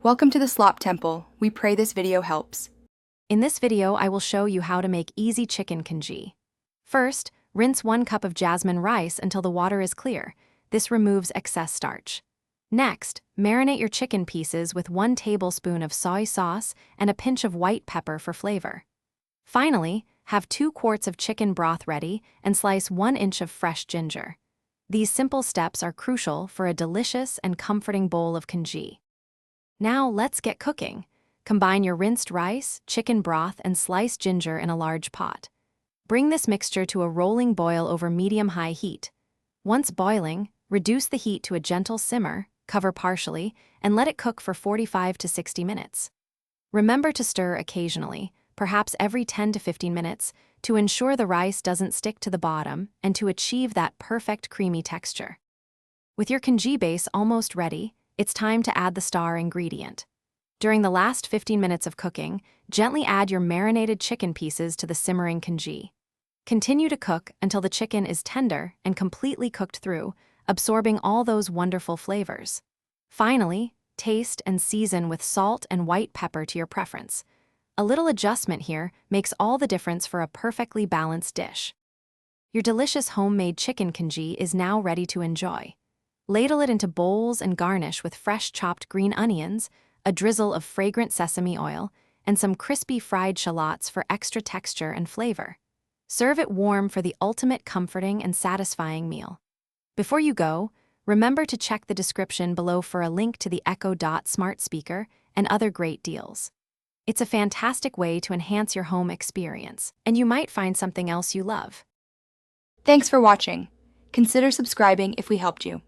Welcome to the Slop Temple. We pray this video helps. In this video, I will show you how to make easy chicken congee. First, rinse 1 cup of jasmine rice until the water is clear. This removes excess starch. Next, marinate your chicken pieces with 1 tablespoon of soy sauce and a pinch of white pepper for flavor. Finally, have 2 quarts of chicken broth ready and slice 1 inch of fresh ginger. These simple steps are crucial for a delicious and comforting bowl of congee. Now let's get cooking. Combine your rinsed rice, chicken broth, and sliced ginger in a large pot. Bring this mixture to a rolling boil over medium-high heat. Once boiling, reduce the heat to a gentle simmer, cover partially, and let it cook for 45 to 60 minutes. Remember to stir occasionally, perhaps every 10 to 15 minutes, to ensure the rice doesn't stick to the bottom and to achieve that perfect creamy texture. With your congee base almost ready, it's time to add the star ingredient. During the last 15 minutes of cooking, gently add your marinated chicken pieces to the simmering congee. Continue to cook until the chicken is tender and completely cooked through, absorbing all those wonderful flavors. Finally, taste and season with salt and white pepper to your preference. A little adjustment here makes all the difference for a perfectly balanced dish. Your delicious homemade chicken congee is now ready to enjoy. Ladle it into bowls and garnish with fresh chopped green onions, a drizzle of fragrant sesame oil, and some crispy fried shallots for extra texture and flavor. Serve it warm for the ultimate comforting and satisfying meal. Before you go, remember to check the description below for a link to the Echo Dot smart speaker and other great deals. It's a fantastic way to enhance your home experience, and you might find something else you love. Thanks for watching. Consider subscribing if we helped you.